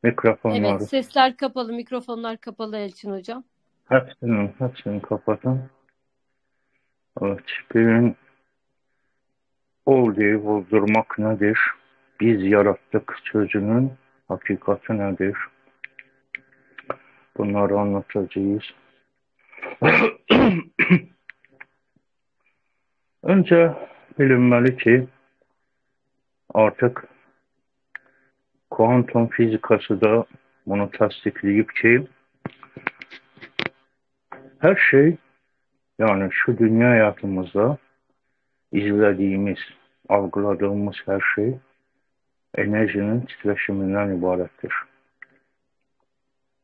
Evet, Mikrofonları sesler kapalı, mikrofonlar kapalı Elçin hocam. hepsini kapatın. Evet, birin ol diye bozdurmak nedir? Biz yarattık sözünün hakikati nedir? Bunları anlatacağız. Önce bilinmeli ki artık kuantum fizikası da bunu tasdikleyip ki her şey, yani şu dünya hayatımızda izlediğimiz, algıladığımız her şey enerjinin titreşiminden ibarettir.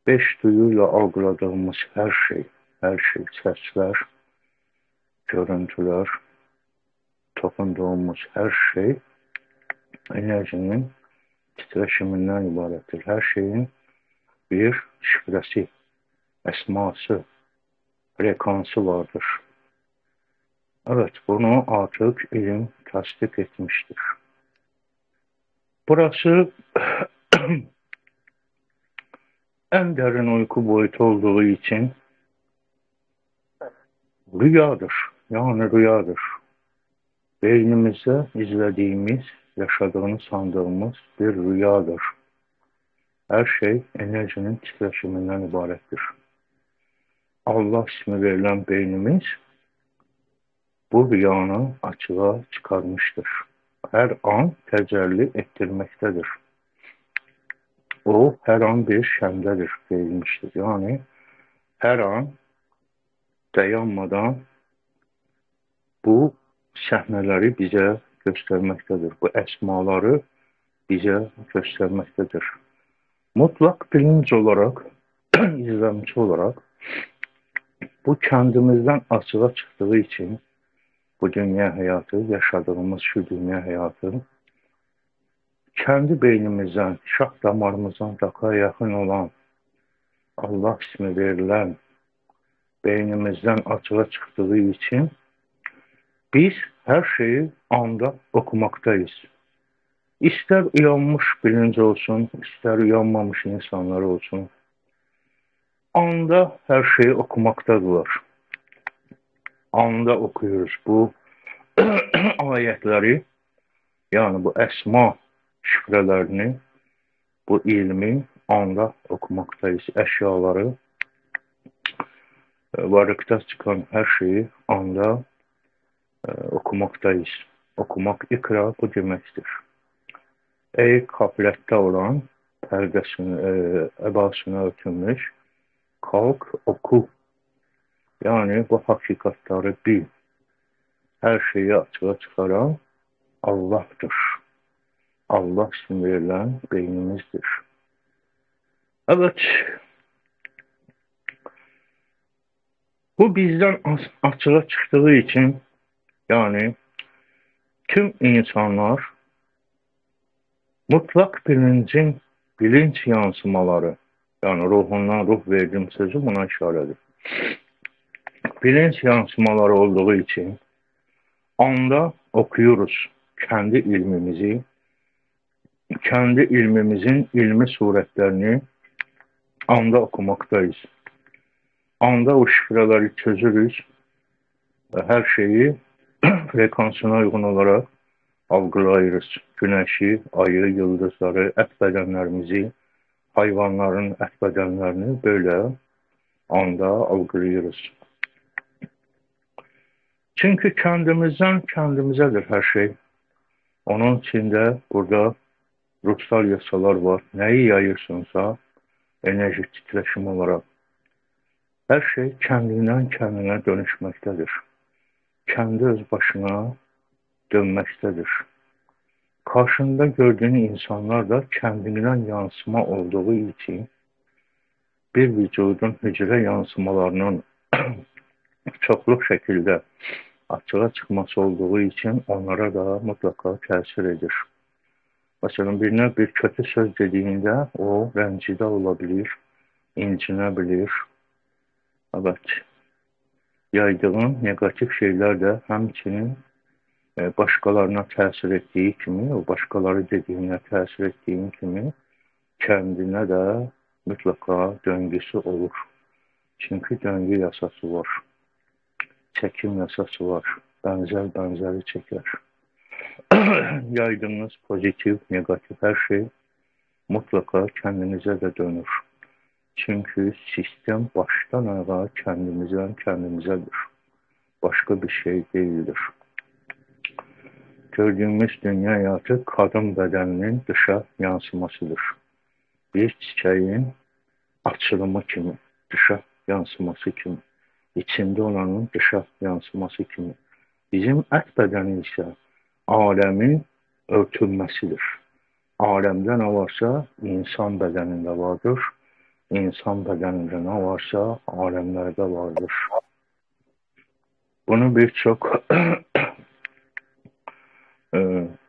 Beş duyuyla algıladığımız her şey, sesler, görüntüler, dokunduğumuz her şey enerjinin titreşiminden ibarettir. Her şeyin bir şifresi, esması, frekansı vardır. Evet, bunu artık ilim tasdik etmiştir. Burası en derin uyku boyutu olduğu için rüyadır. Yani rüyadır. Beynimizde izlediğimiz, yaşadığını sandığımız bir rüyadır. Her şey enerjinin titreşiminden ibarettir. Allah ismi verilen beynimiz bu rüyanı açığa çıkarmıştır. Her an tecelli ettirmektedir. O her an bir şemdedir deyilmiştir. Yani her an dayanmadan bu səhnələri bizə göstərməkdədir. Bu əsmaları bizə göstərməkdədir. Mutlaq bilinc olarak, izlemci olarak bu kendimizden açığa çıktığı için bu dünya hayatı, yaşadığımız şu dünya hayatı kendi beynimizden, şah damarımızdan daha yakın olan Allah ismi verilen beynimizden açığa çıktığı için biz her şeyi anda okumaktayız. İster uyanmış bilinci olsun, ister uyanmamış insanlar olsun, anda her şeyi okumaktadırlar. Anda okuyoruz bu ayetleri, yani bu esma şifrelerini, bu ilmi anda okumaktayız. Eşyaları, varlıkta çıkan her şeyi anda okumaktayız. Okumak ikra bu demektir. Ey gaflette olan, perdesini, ebasını örtülmüş, kalk oku. Yani bu hakikatları bil. Her şeyi açığa çıkaran Allah'tır. Allah isim verilen beynimizdir. Evet, bu bizden açığa çıktığı için, yani tüm insanlar mutlak bilincin bilinç yansımaları, yani ruhundan ruh verdiğim sözü buna işaretdir. Bilinç yansımaları olduğu için anda okuyoruz kendi ilmimizi, kendi ilmimizin ilmi suretlerini anda okumaktayız. Anda o şifreleri çözürüz ve her şeyi frekansına uygun olarak algılayırız. Güneşi, ayı, yıldızları, et bedenlerimizi, hayvanların et bedenlerini böyle anda algılıyoruz. Çünkü kendimizden kendimizedir her şey. Onun içinde burada ruhsal yasalar var. Neyi yayırsınsa enerji titreşim olarak her şey kendinden kendine dönüşmektedir. Kendi öz başına dönmektedir. Karşında gördüğün insanlar da kendinden yansıma olduğu için bir vücudun hücre yansımalarının çokluk şekilde açığa çıkması olduğu için onlara da mutlaka tesir edir. Mesela birine bir kötü söz dediğinde o rencide olabilir, incinebilir. Evet, yaydığın negatif şeyler de həmçinin başqalarına təsir etdiyi kimi, o başqaları dediyinə təsir etdiyin kimi kəndinə də mütləqa döngüsü olur. Çünki döngü yasası var, çəkim yasası var, bənzər bənzəri çəkər. Yaydığınız pozitiv, negativ hər şey mutlaka kendinize de dönür. Çünkü sistem baştan ayağa kendimizedir. Başka bir şey değildir. Gördüğümüz dünya hayatı kadın bedeninin dışa yansımasıdır. Bir çiçeğin açılımı kimi, dışa yansıması kimi, içinde olanın dışa yansıması kimi. Bizim ət bədəni isə alemin örtülməsidir. Alemde ne varsa insan bedeninde vardır. İnsan bedeninde ne varsa alemlerde vardır. Bunu birçok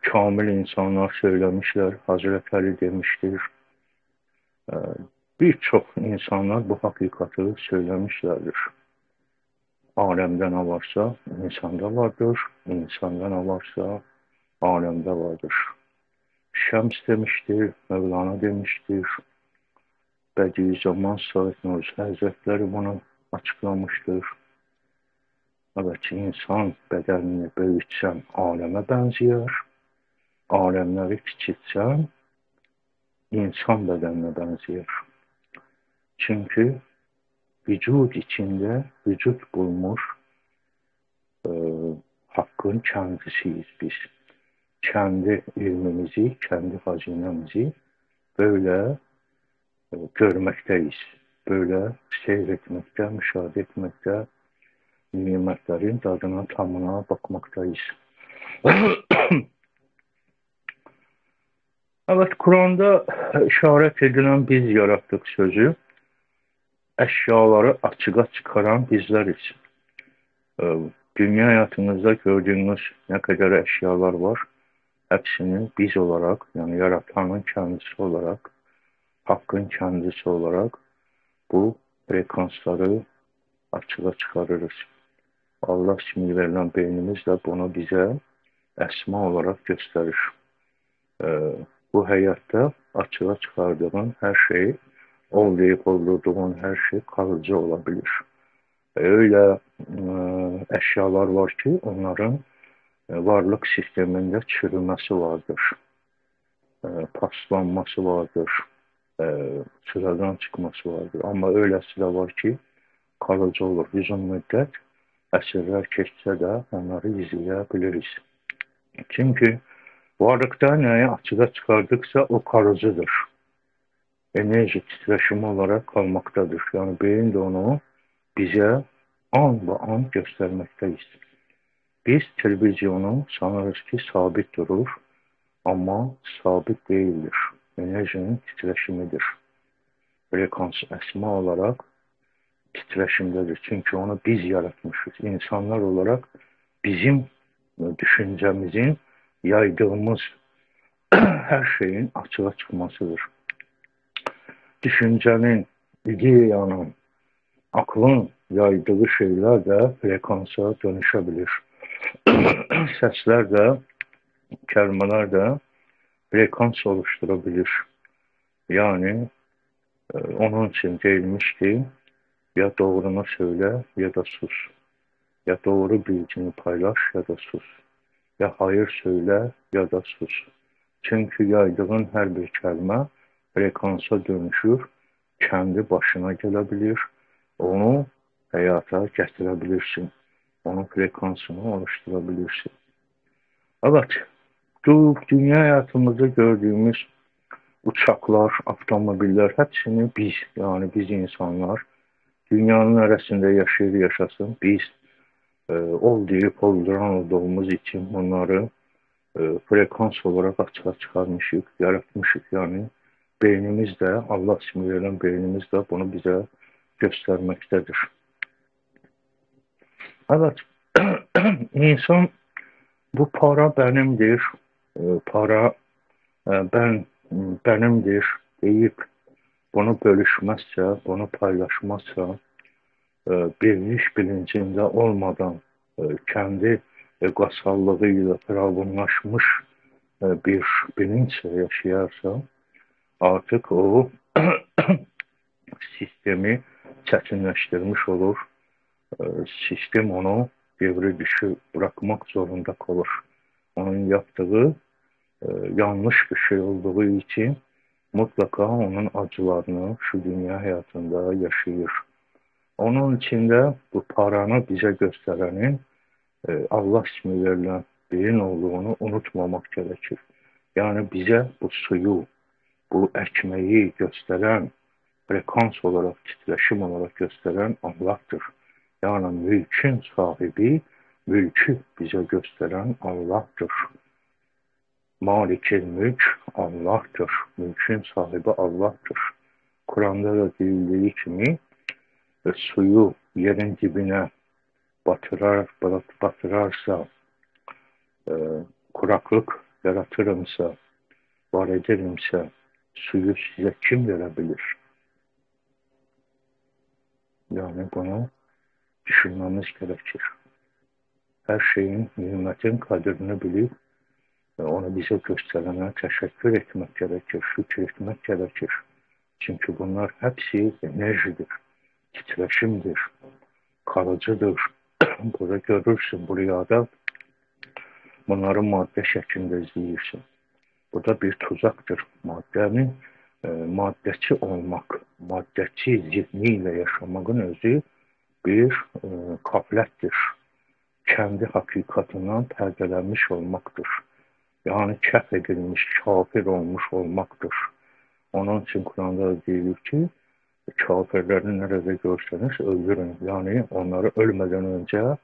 kamil insanlar söylemişler. Hazreti Ali demiştir. Birçok insanlar bu hakikati söylemişlerdir. Alemde ne varsa insanda vardır. İnsanda ne varsa alemde vardır. Şems demiştir, Mevlana demiştir. Bediüzzaman Said Nursi Hazretleri bunu açıklamıştır. Evet, insan bedenini büyütsen aleme benziyor. Alemleri küçültsen insan bedenine benziyor. Çünkü vücut içinde vücut bulmuş hakkın kendisiyiz biz. Kendi ilmimizi, kendi hazinemizi böyle görmekteyiz. Böyle seyretmekte, müşahede etmekte, nimetlerin tadına, tamına bakmaktayız. Evet, Kur'an'da işaret edilen biz yarattık sözü, eşyaları açığa çıkaran bizleriz. Dünya hayatınızda gördüğünüz ne kadar eşyalar var, hepsini biz olarak, yani yaratanın kendisi olarak, hakkın kendisi olarak bu frekansları açığa çıkarırız. Allah ismini verilen beynimiz de bunu bize esma olarak gösterir. Bu hayatta açığa çıkardığın her şey, olmayıp olduğun her şey kalıcı olabilir. Öyle eşyalar var ki onların varlık sisteminde çürümesi vardır. Paslanması vardır. Sıradan çıkması vardır. Ama öylesi de var ki kalıcı olur. Uzun müddet əsrlər keçsə de onları izleyebiliriz. Çünkü varlıkta neyi açığa çıkardıksa o kalıcıdır. Enerji titreşimi olarak kalmaktadır. Yani beyin de onu bize an be an göstermekteyiz. Biz televizyonu sanırız ki sabit durur ama sabit değildir. Enerjinin titreşimidir. Frekans esma olarak titreşimdedir. Çünkü onu biz yaratmışız. İnsanlar olarak bizim düşüncemizin, yaydığımız her şeyin açığa çıkmasıdır. Düşüncenin, ideyanın, aklın yaydığı şeyler de frekansa dönüşebilir. Sesler de, kelimeler de frekans oluşturabilir. Yani onun için deyilmiş ki ya doğrunu söyle ya da sus. Ya doğru bilgini paylaş ya da sus. Ya hayır söyle ya da sus. Çünkü yaydığın her bir kelime frekansa dönüşür, kendi başına gelebilir, onu hayata getirebilirsin. Onun frekansını oluşturabilirsin. Evet, bu dünya hayatımızda gördüğümüz uçaklar, avtomobiller hepsini biz, yani biz insanlar dünyanın arasında yaşayır yaşasın. Biz ol deyip olduran olduğumuz için bunları frekans olarak açığa çıkarmışık, yaratmışık. Yani beynimiz de, Allah ismi verilen beynimiz de bunu bize göstermektedir. Evet, insan bu para benimdir, para benimdir deyip bunu bölüşmezse, bunu paylaşmazsa, birlik bilincinde olmadan kendi egosallığı ile firavunlaşmış bir bilinçle yaşayarsa artık o sistemi çətinləşdirmiş olur. Sistem onu devre dışı bırakmak zorunda kalır. Onun yaptığı yanlış bir şey olduğu için mutlaka onun acılarını şu dünya hayatında yaşayır. Onun içinde bu paranı bize gösterenin Allah ismi verilen beyin olduğunu unutmamak gerekir. Yani bize bu suyu, bu ekmeği gösteren, frekans olarak, titreşim olarak gösteren Allah'tır. Yani mülkün sahibi, mülkü bize gösteren Allah'tır. Malikil mülk Allah'tır. Mülkün sahibi Allah'tır. Kur'an'da da deyildiği kimi suyu yerin dibine batırarsa, kuraklık yaratırımsa, var ederimse suyu size kim verebilir? Yani bunu düşünmemiz gerekir. Her şeyin, nimetin kadrini bilip onu bize gösterene teşekkür etmek gerekir, şükretmek gerekir. Çünkü bunlar hepsi enerjidir, titreşimdir, kalıcıdır. Burada görürsün, bu rüyada bunları madde şeklinde izleyirsin. Bu da bir tuzaktır. Maddenin maddeci olmak, maddeci zihniyle yaşamağın özü bir kablətdir. Kendi hakikatinden perdelenmiş olmaktır. Yani kef edilmiş, kafir olmuş olmaktır. Onun için Kur'an'da diyor ki, kafirleri nerede görseniz öldürün. Yani onları ölmeden önce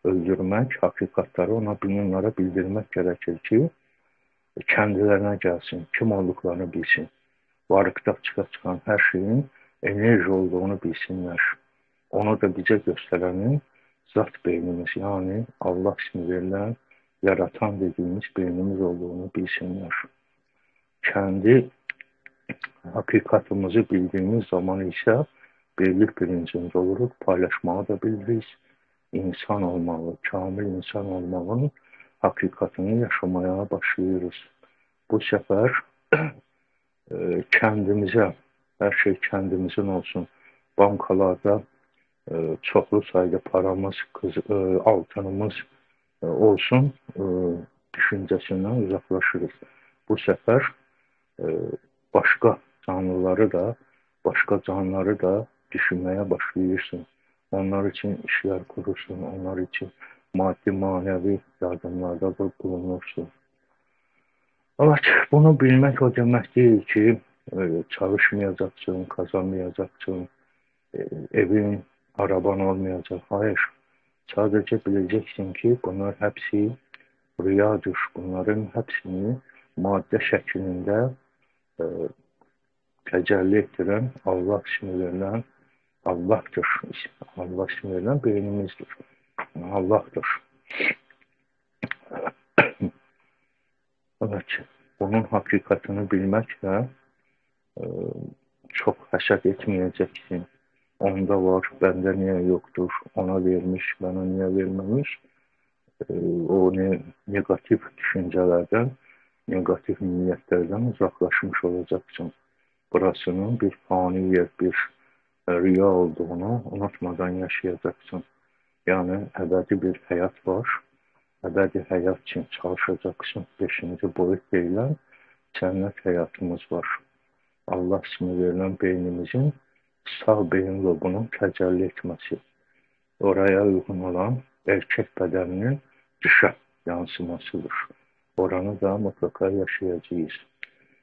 öldürmek, hakikatları onlara bildirmek gerekir ki, kendilerine gelsin, kim olduklarını bilsin. Varlıkta çıkan her şeyin enerji olduğunu bilsinler. Onu da bize gösterenin zat beynimiz, yani Allah ismi verilen yaratan dediğimiz beynimiz olduğunu bilsinler. Kendi hakikatimizi bildiğimiz zaman ise birlik bilincinde oluruz, paylaşmayı da biliriz. İnsan olmalı, kamil insan olmanın hakikatini yaşamaya başlıyoruz. Bu sefer kendimize, her şey kendimizin olsun. Bankalarda çoklu sayıda paramız, altınımız olsun düşüncesinden uzaklaşırız. Bu sefer başka canlıları da, başka canlıları da düşünmeye başlıyorsun. Onlar için işler kurursun, onlar için maddi manevi yardımlarda da bulunursun. Evet, bunu bilmek o demek değil ki çalışmayacaksın, kazanmayacaksın, evin, araban olmayacak. Hayır, sadece bileceksin ki bunlar hepsi rüyadır. Bunların hepsini madde şeklinde tecelli ettiren Allah ismi verilen Allah'tır. Allah ismi verilen beynimizdir. Allah'tır. Evet, bunun hakikatini bilmekle çok haşat etmeyeceksin. Onda var, bende niye yoktur, ona vermiş, bana niye vermemiş. O negatif düşüncelerden, negatif niyetlerden uzaklaşmış olacaksın. Burasının bir fani yer, bir rüya olduğunu unutmadan yaşayacaksın. Yani ebedi bir hayat var. Ebedi hayat için çalışacaksın. 5. boyut verilen cennet hayatımız var. Allah ismi verilen beynimizin sağ beyin lobunun tecelli etmesi. Oraya uygun olan erkek bedeninin dışa yansımasıdır. Oranı da mutlaka yaşayacağız.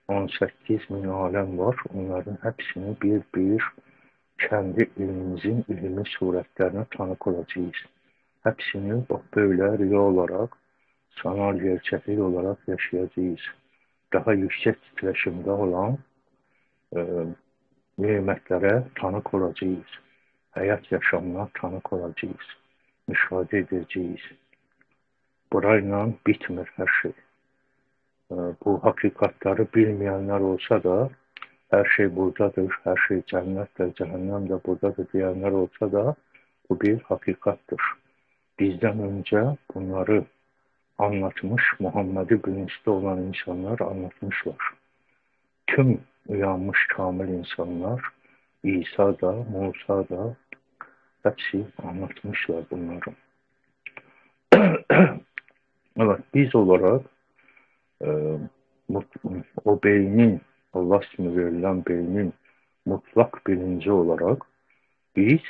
18 bin alem var. Onların hepsini bir bir kendi ilimimizin ilmi suretlerine tanık olacağız. Hepsini böyle rüya olarak, sanal gerçeklik olarak yaşayacağız. Daha yüksek titreşimde olan nimetlere tanık olacağız. Hayat yaşamına tanık olacağız. Müşahede edeceğiz. Burayla bitmir her şey. Bu hakikatları bilmeyenler olsa da her şey buradadır, her şey cennettir, cehennem de buradadır diyenler olsa da bu bir hakikattır. Bizden önce bunları anlatmış, Muhammed'i bilinçli olan insanlar anlatmışlar. Tüm uyanmış kamil insanlar, İsa da, Musa da hepsi anlatmışlar bunları. Evet, biz olarak e, o beynin, Allah ismi verilen beynin mutlak bilinci olarak biz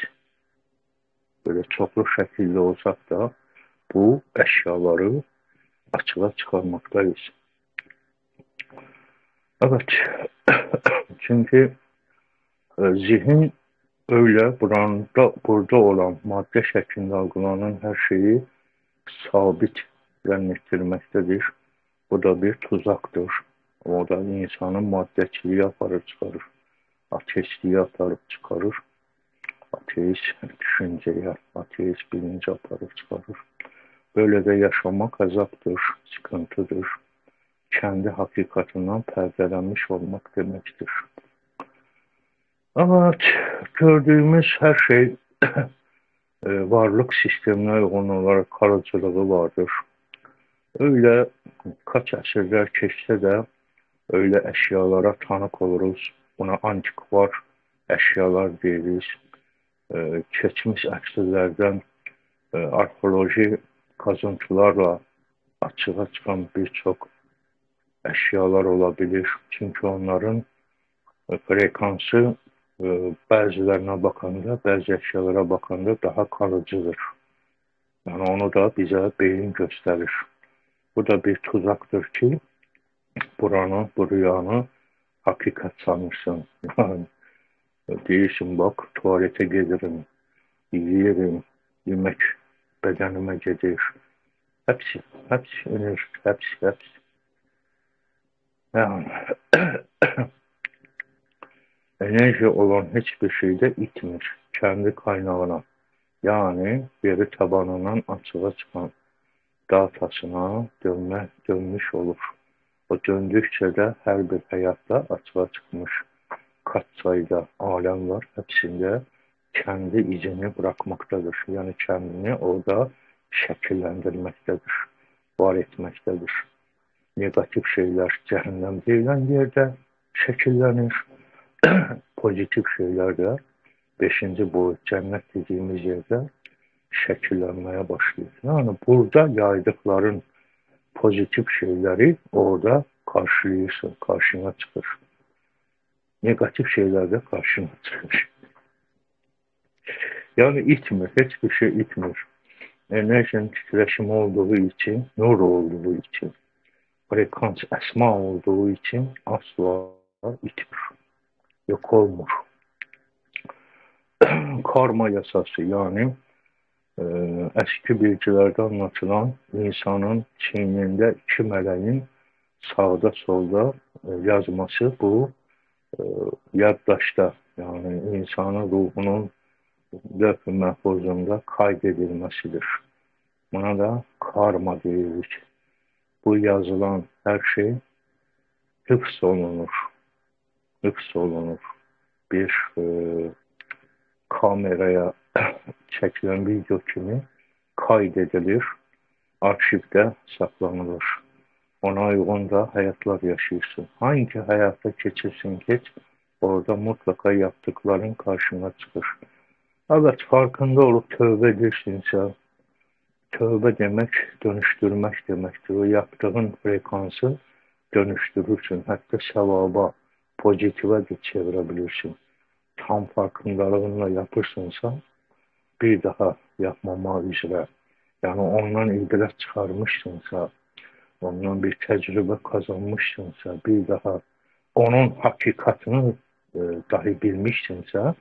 böyle çoklu şekilde olsak da bu eşyaları açığa çıkarmaktayız. Evet, çünkü zihin öyle burada olan madde şeklinde algılanan her şeyi sabit zannettirmektedir. Bu da bir tuzaktır. O da insanın maddeciliği aparıp çıkarır. Ateistliği aparıp çıkarır. Ateist düşünceye, ateist bilinci aparıp çıkarır. Böyle de yaşamak azaptır, sıkıntıdır. Kendi hakikatinden perdelenmiş olmak demektir. Evet, gördüğümüz her şey varlık sistemine uygun olarak kalıcılığı vardır. Öyle kaç asırlar geçse de öyle eşyalara tanık oluruz. Buna antikvar eşyalar deriz. Geçmiş asırlardan arkeoloji kazıntılarla açığa çıkan birçok eşyalar olabilir. Çünkü onların frekansı bəzilərinə bakanda, bəzi eşyalara bakanda daha kalıcıdır. Yani onu da bize beyin gösterir. Bu da bir tuzaktır ki buranı, bu rüyanı hakikat sanırsın. Yani deyirsin bak tuvalete gelirim, yiyerim, yemek bedenime gelir. Hepsi enerji, hepsi. Yani enerji olan hiçbir şeyde itmir. Kendi kaynağına. Yani yeri tabanından açığa çıkan datasına dönmüş olur. O döndükçe de her bir hayatta açığa çıkmış kaç sayıda alem var. Hepsinde kendi izini bırakmaktadır. Yani kendini orada şekillendirmektedir. Var etmektedir. Negatif şeyler cehennem denilen yerde şekillenir. Pozitif şeyler de 5. boyut cennet dediğimiz yerde şekillenmeye başlıyor. Yani burada yaydıkların pozitif şeyleri orada karşılıyorsun, karşına çıkır. Negatif şeyler de karşına çıkır. Yani itmir, hiçbir şey itmir. Enerjinin titreşimi olduğu için, nur olduğu için, frekans esma olduğu için asla itmir. Yok olmur. Karma yasası yani eski bilgilerde anlatılan insanın çiğninde 2 meleğin sağda solda yazması bu yaddaşta yani insanın ruhunun levh-i mahfuzunda kaydedilmesidir. Buna da karma diyoruz. Bu yazılan her şey hıfz olunur. Hıfz olunur. Bir kameraya çekilen video kimi kaydedilir, arşivde saklanılır. Ona uygun da hayatlar yaşıyorsun. Hangi hayata geçirsin geç, orada mutlaka yaptıkların karşına çıkır. Evet, farkında olup tövbe edirsinsə, tövbe demek dönüştürmek demektir. O yaptığın frekansı dönüştürürsün. Hatta sevaba, pozitive de çevirebilirsin. Tam farkındalığınla yapırsınsa bir daha yapmama üzere. Yani ondan ibret çıkarmışsınsa, ondan bir tecrübe kazanmışsınsa, bir daha onun hakikatini dahi bilmişsinsə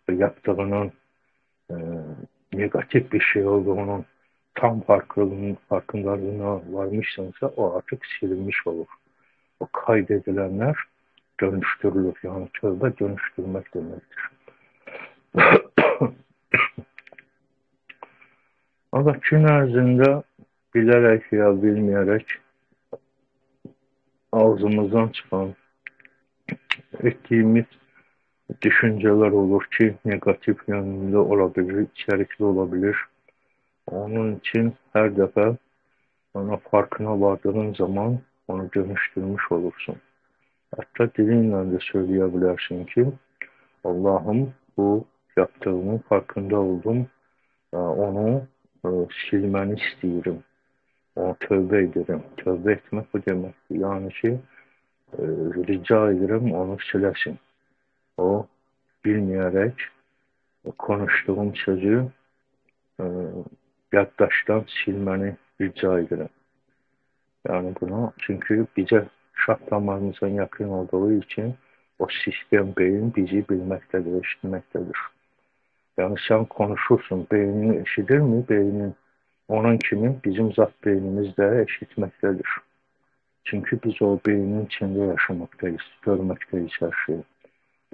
ve yaptığının negatif bir şey olduğunun tam farkındalığına varmışsınsa o artık silinmiş olur. O kaydedilenler dönüştürülür. Yani tövbe dönüştürmek demektir. Ama gün ərzində bilərək ya bilməyərək ağzımızdan çıkan ettiğimiz düşünceler olur ki negatif yönünde olabilir, içerikli olabilir. Onun için her defa ona farkına vardığın zaman onu dönüştürmüş olursun. Hətta dilinlə də söyləyə bilərsin ki, Allahım, bu yaptığımın farkında oldum, onu silməni istəyirəm, onu tövbə edirəm. Tövbə etmək bu deməkdir. Yəni ki, rica edirəm, onu siləsin. O, bilməyərək konuşduğum sözü yaddaşdan silməni rica edirəm. Yani buna çünkü bize şah damarımıza yakın olduğu için o sistem beyin bizi bilmektedir, eşitmektedir. Yani sen konuşursun, beynin eşidir mi? Beynin onun kimi bizim zat beynimiz de eşitmektedir. Çünkü biz o beynin içinde yaşamaktayız, görmekteyiz her şeyi.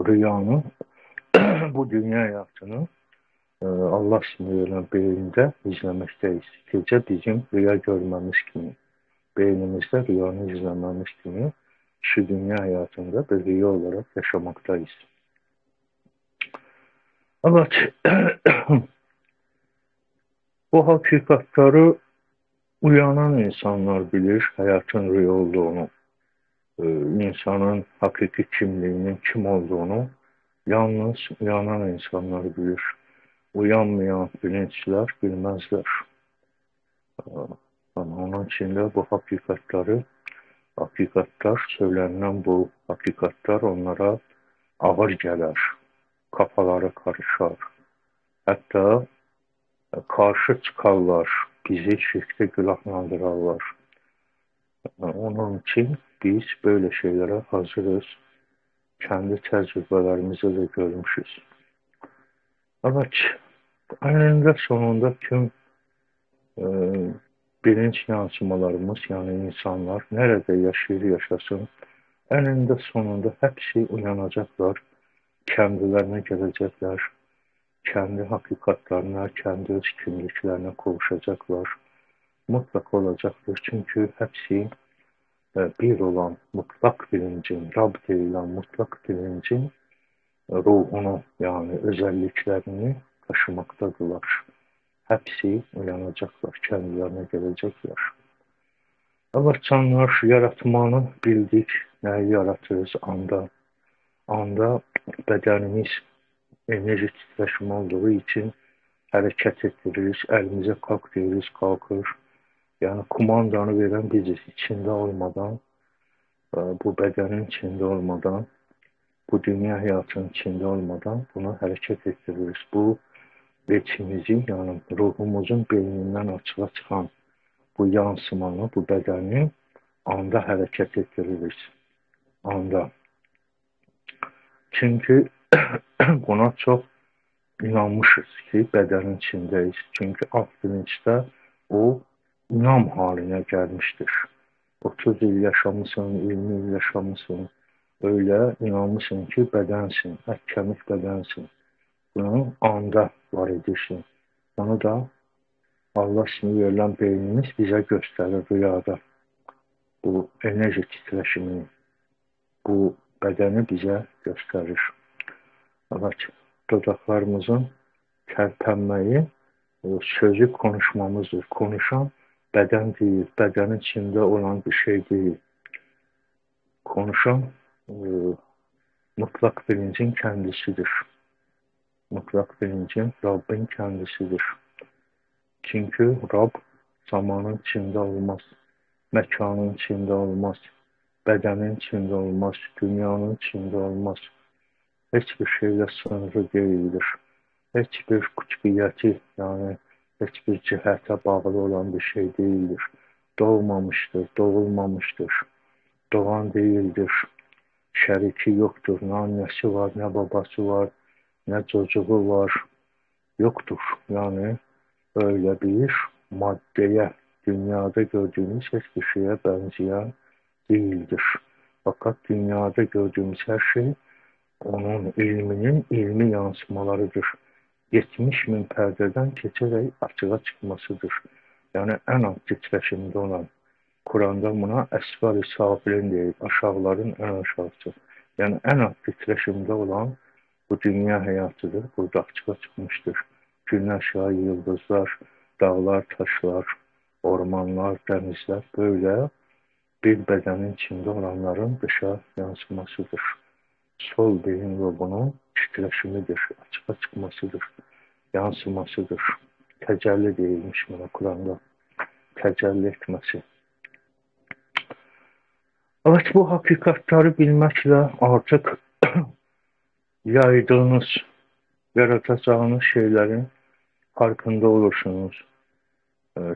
Rüyanın, bu dünya hayatını Allah ismiyle beyinde izlemekteyiz. Gece bizim rüya görmemiz kimi. Beynimizde rüyanı izlememiz kimi şu dünya hayatında bir rüya olarak yaşamaktayız. Evet, bu hakikatları uyanan insanlar bilir hayatın rüya olduğunu, insanın hakiki kimliğinin kim olduğunu yalnız uyanan insanlar bilir. Uyanmayan bilinçler bilmezler. Onun için de bu hakikatlar söylenen bu hakikatlar onlara ağır gelir. Kafaları karışar. Hatta karşı çıkarlar. Bizi şirkte günahlandırarlar. Onun için biz böyle şeylere hazırız. Kendi tecrübelerimizde de görmüşüz. Evet, eninde sonunda tüm bilinç yansımalarımız, yani insanlar nerede yaşayır yaşasın, eninde sonunda hepsi uyanacaklar, kendilerine gelecekler, kendi hakikatlerine, kendi öz kimliklerine kavuşacaklar. Mutlak olacaktır çünkü hepsi bir olan mutlak bilincin, Rab denilen mutlak bilincin ruhunu, yani özelliklerini taşımaktadırlar. Hepsi uyanacaklar, kendilerine gelecekler. Evet canlar, yaratmanı bildik, neyi yaratırız anda bedenimiz enerji titreşimi olduğu için hareket ettiririz, elimize kalk diyoruz, kalkır. Yani kumandanı veren biziz, içinde olmadan, bu bedenin içinde olmadan, bu dünya hayatının içinde olmadan bunu hareket ettiririz. Bu veçimizin, yani ruhumuzun beyninden açığa çıkan bu yansımanı, bu bedeni anda hareket ettiririz. Anda. Çünkü buna çok inanmışız ki bedenin içindeyiz. Çünkü alt bilinçte o inam haline gelmiştir. 30 yıl yaşamışsın, 20 yıl yaşamışsın. Öyle inanmışsın ki bedensin, et kemik bedensin. Bunu anda var edirsin. Onu da Allah ismi verilen beynimiz bize gösterir rüyada. Bu enerji titreşimini, bu bedeni bize gösterir. Evet, dodaklarımızın terpenmeyi sözü konuşmamızdır. Konuşan beden değil, bedenin içinde olan bir şey değil. Konuşan mutlak bilincin kendisidir. Mutlak bilincin Rabbin kendisidir. Çünkü Rab zamanın içinde olmaz, mekanın içinde olmaz, bedenin içinde olmaz, dünyanın içinde olmaz. Hiçbir şeyle sınırlı değildir. Hiçbir kutbiyeti, yani hiçbir cihete bağlı olan bir şey değildir. Doğmamıştır, doğulmamıştır, doğan değildir. Şeriki yoktur, ne annesi var, ne babası var, ne çocuğu var, yoktur. Yani öyle bir maddeye, dünyada gördüğümüz hiçbir şeye benzeyen değildir. Fakat dünyada gördüğümüz her şey onun ilminin ilmi yansımalarıdır. 70 bin perdeden geçerek açığa çıkmasıdır. Yani en alt titreşimde olan, Kur'an'da buna esvar-ı safilin deyil, aşağıların en aşağısı. Yani en alt titreşimde olan bu dünya hayatıdır. Burada açığa çıkmıştır. Güneş, ay, yıldızlar, dağlar, taşlar, ormanlar, denizler böyle bir bedenin içinde olanların dışa yansımasıdır. Sol beyin lobunun titreşimidir, açığa çıkmasıdır, yansımasıdır. Tecelli değilmiş buna Kur'an'da. Tecelli etmesi. Evet, bu hakikatleri bilmekle artık yaydığınız, yaratacağınız şeylerin farkında olursunuz.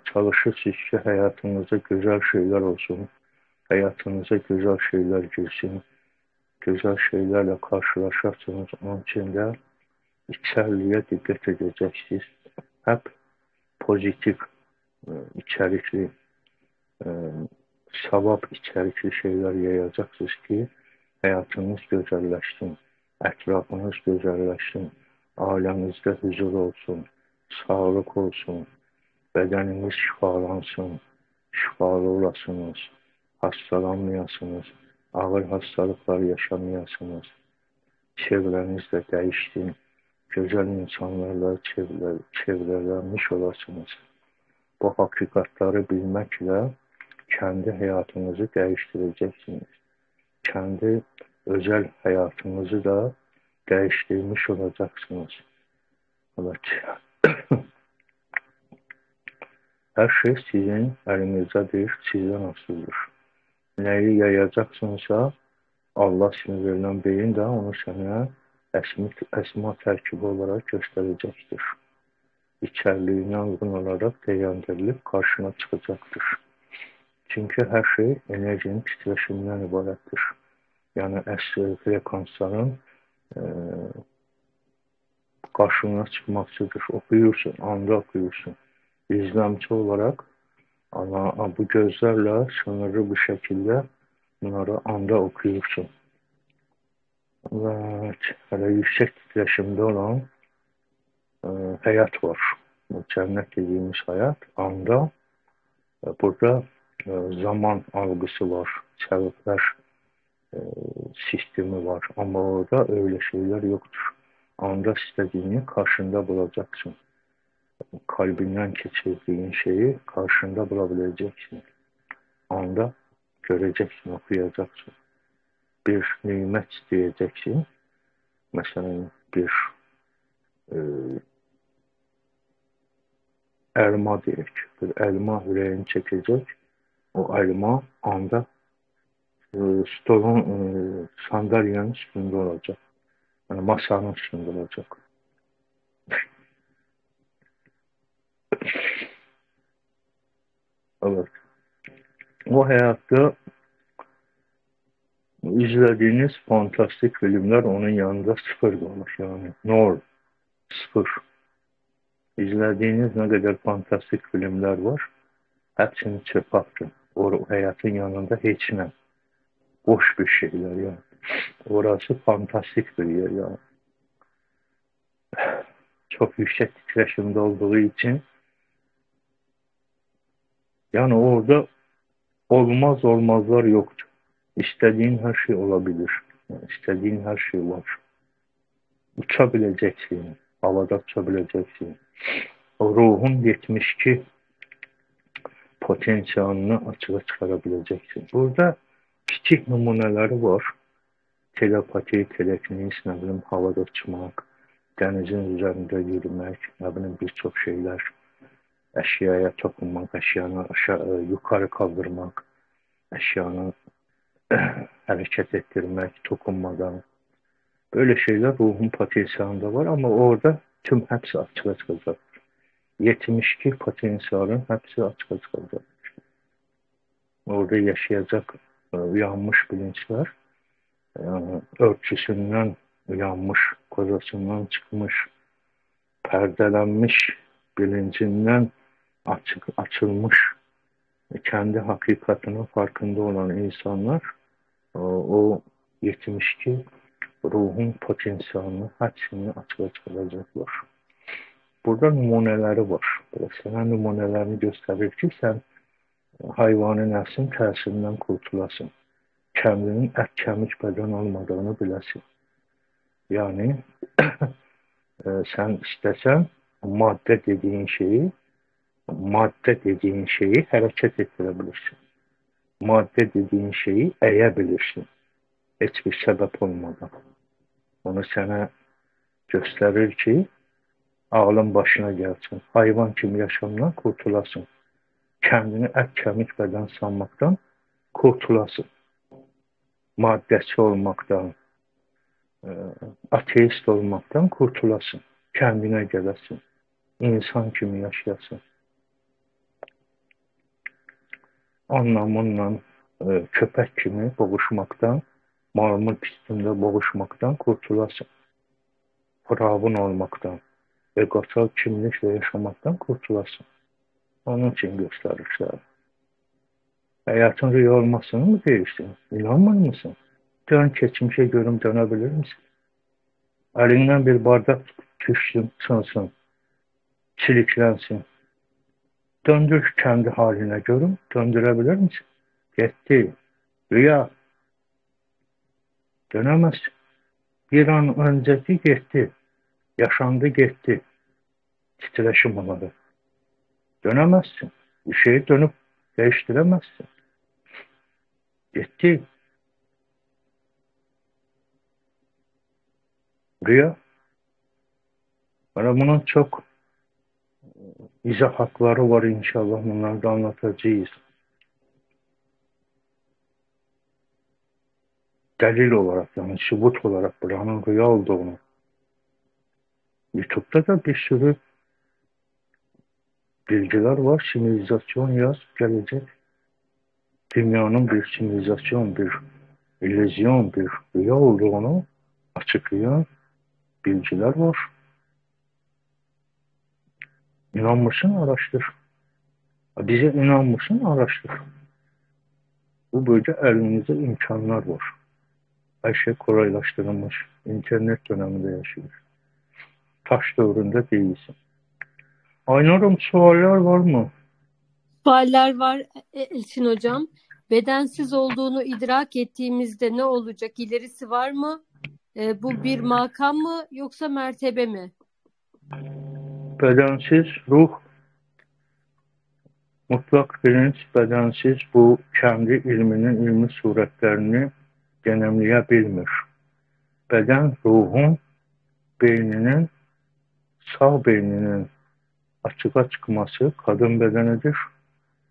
Çalışırsınız ki hayatınıza güzel şeyler olsun. Hayatınıza güzel şeyler girsin. Güzel şeylerle karşılaşarsınız. Onun için de içerliğe dikkat edeceksiniz. Hep pozitif, içerikli, savap içerikli şeyler yayacaksınız ki hayatınız güzelleşsin. Etrafınız güzelleşsin. Ailenizde huzur olsun. Sağlık olsun. Bedeniniz şifalansın. Şifalı olasınız. Hastalanmayasınız. Ağır hastalıklar yaşamayasınız. Çevreniz de değişsin. Güzel insanlarla çevrelenmiş olasınız. Bu hakikatleri bilmekle kendi hayatınızı değiştireceksiniz. Kendi özel hayatınızı da değiştirmiş olacaksınız. Evet. Her şey sizin elinizdedir, sizden asılıdır. Neyi yayacaksınızsa Allah sinir verilen beyin de onu sana esma terkibi olarak gösterecektir. İçerliğine uygun olarak değerlendirilip karşına çıkacaktır. Çünkü her şey enerjinin titreşiminden ibarettir. Yani frekansların karşına çıkmasıdır. Okuyursun, anda okuyursun. İzlemci olarak ama bu gözlerle sınırlı bir şekilde bunları anda okuyursun. Evet, hele yüksek titreşimde olan hayat var. Cennet dediğimiz hayat anda burada zaman algısı var, sebepler sistemi var ama orada öyle şeyler yoktur. Anda istediğini karşında bulacaksın. Kalbinden geçirdiğin şeyi karşında bulabileceksin. Anda göreceksin, okuyacaksın. Bir nimet isteyeceksin. Mesela bir elma diyek. Bir elma yüreğini çekecek. O elma anda stolun, sandalyenin üstünde olacak. Yani masanın üstünde olacak. Evet. O hayatta izlediğiniz fantastik filmler onun yanında sıfır olmuş yani. Nor. Sıfır. İzlediğiniz ne kadar fantastik filmler var. Hepsini çöpe attın. O hayatın yanında hiç ne. Boş bir şeyler yani. Orası fantastik bir yer yani. Çok yüksek titreşimde olduğu için yani orada olmaz olmazlar yoktur. İstediğin her şey olabilir. Yani istediğin her şey var. Uçabileceksin. Havada uçabileceksin. O ruhun 72 potansiyelini açığa çıkarabileceksin. Burada kiçik numuneleri var. Telepati, telekinis, ne bileyim havada uçmak, denizin üzerinde yürümek, ne bileyim birçok şeyler. Eşyaya dokunmak, eşyanı aşağı, yukarı kaldırmak, eşyanı hareket ettirmek, dokunmadan. Böyle şeyler ruhun potansiyelinde var ama orada tüm hepsi açığa çıkacak. 72 potansiyelin hepsi açığa çıkacak. Orada yaşayacak uyanmış bilinçler, yani örtüsünden uyanmış, kozasından çıkmış, perdelenmiş bilincinden açılmış, kendi hakikatinin farkında olan insanlar o 72 ruhun potansiyelini hepsini açığa çıkaracaklar. Burada numuneleri var. Sana numunelerini gösterir ki sen hayvanı nəfsin təsirindən kurtulasın. Kendinin ət kemik beden olmadığını biləsin. Yani sen istesen madde dediğin şeyi hareket ettirebilirsin. madde dediğin şeyi eyebilirsin. Hiçbir sebep olmadan. Onu sana gösterir ki ağlın başına gelsin. Hayvan kimi yaşamdan kurtulasın. Kendini et kemik beden sanmaktan kurtulasın. Maddesi olmaktan, ateist olmaktan kurtulasın. Kendine gelesin. İnsan kimi yaşayasın. Anlamınla köpek kimi boğuşmaktan, marmut üstünde boğuşmaktan kurtulasın. Firavun olmaktan, egosal kimlikle yaşamaktan kurtulasın. Onun için gösterişler. Hayatın rüya olmasını mı değilsin? İnanmır mısın? Dön geçmişe görüm dönebilir misin? Elinden bir bardak düşsün, sınsın, çiliklensin. Döndür kendi haline görüm, döndürebilir misin? Gitti. Rüya. Dönemezsin. Bir an önceki gitti. Yaşandı gitti. Titreşim onları. Dönemezsin. Bir şeyi dönüp değiştiremezsin. Gitti. Rüya. Bana bunun çok izah hakları var inşallah. Bunları da anlatacağız. Delil olarak yani sübut olarak buranın rüya olduğunu. YouTube'da da bir sürü bilgiler var. Simülizasyon yaz gelecek. Dünyanın bir simülizasyon, bir illüzyon, bir rüya olduğunu açıklayan bilgiler var. İnanmışsın araştır. Bize inanmışsın araştır. Bu böyle elinizde imkanlar var. Her şey kolaylaştırılmış. İnternet döneminde yaşıyoruz. Taş devrinde değilsin. Aynur'um sualler var mı? Sualler var Elçin hocam. Bedensiz olduğunu idrak ettiğimizde ne olacak? İlerisi var mı? Bu bir makam mı yoksa mertebe mi? Bedensiz ruh, mutlak bilinç bedensiz bu kendi ilminin ilmi suretlerini genelleyebilmiş. Beden ruhun beyninin sağ beyninin açığa çıkması kadın bedenidir.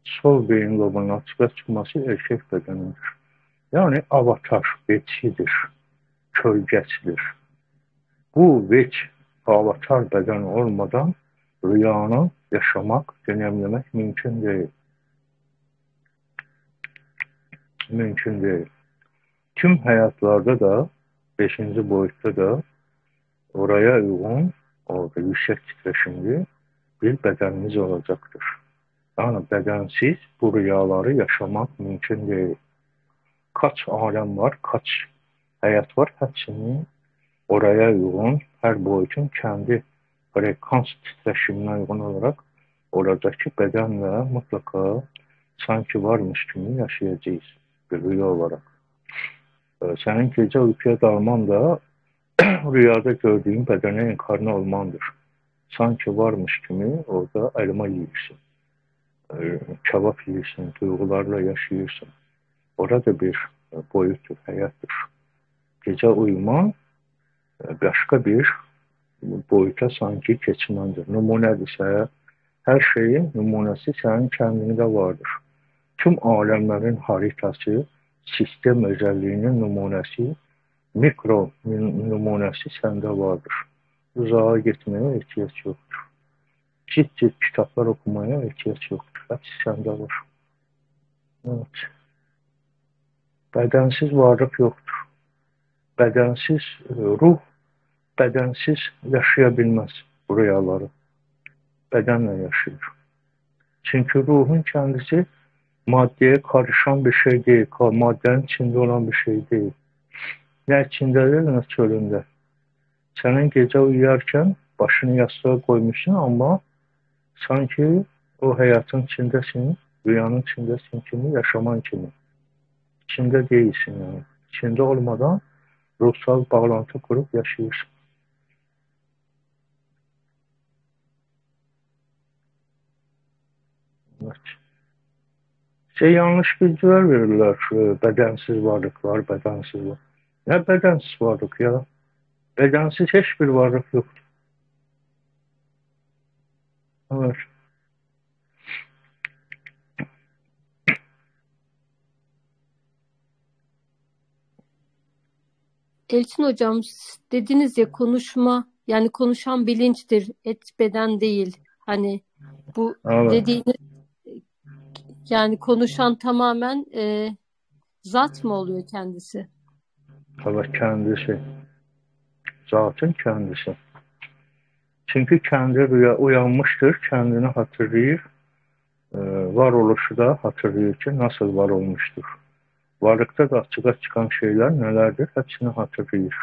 Sol beyin lobunun açığa çıkması erkek bedenidir. Yani avatar, veçidir, kölgesidir. Bu veç, avatar beden olmadan rüyanı yaşamak, deneyimlemek mümkün değil. Mümkün değil. Tüm hayatlarda da, beşinci boyutta da oraya uygun, orada yüksek titreşimli bir bedeniniz olacaktır. Yani bedensiz bu rüyaları yaşamak mümkün değil. Kaç alem var, kaç hayat var, hepsini oraya uygun, her boyutun kendi frekans titreşimine uygun olarak oradaki bedenle mutlaka sanki varmış gibi yaşayacağız bir rüya olarak. Senin gece uykuya dalman da rüyada gördüğün bedene enkarne olmandır. Sanki varmış gibi orada elma yiyorsun. Kebap yiyorsun, duygularla yaşıyorsun. Orada bir boyuttur, hayattır. Gece uyuman başka bir boyuta sanki geçmendir. Numunedirsə, her şeyin numunesi senin kendinde vardır. Tüm alemlerin haritası, sistem özelliğinin numunesi, mikro numunesi sende vardır. Uzağa gitmeye ihtiyaç yoktur. Ciddi kitaplar okumaya ihtiyaç yoktur. Hepsi sende var. Evet. Bedensiz varlık yoktur. Bedensiz ruh, bedensiz yaşayabilmez bu rüyaları. Bedenle yaşıyor. Çünkü ruhun kendisi maddeye karışan bir şey değil. Maddenin içinde olan bir şey değil. Ne içindedir ne çölünde. Senin gece uyuyarken başını yastığa koymuşsun ama sanki o hayatın içindesin, dünyanın içindesin kimi, yaşaman kimi. İçinde değilsin yani. İçinde olmadan ruhsal bağlantı kurup yaşıyorsun. Evet. Yanlış bilgiler verirler. Bedensiz varlıklar, bedensiz varlık. Ne bedensiz varlık ya? Bedensiz hiçbir varlık yoktur. Evet. Elçin hocam, dediniz ya, konuşma yani konuşan bilinçtir, et beden değil. Hani bu Evet. dediğiniz, yani konuşan tamamen zat mı oluyor kendisi? Evet, kendisi. Zatın kendisi. Çünkü kendi uyanmıştır, kendini hatırlayır. Varoluşu da hatırlıyor ki nasıl var olmuştur. Varlıkta da açığa çıkan şeyler nelerdir? Hepsini hatırlayır.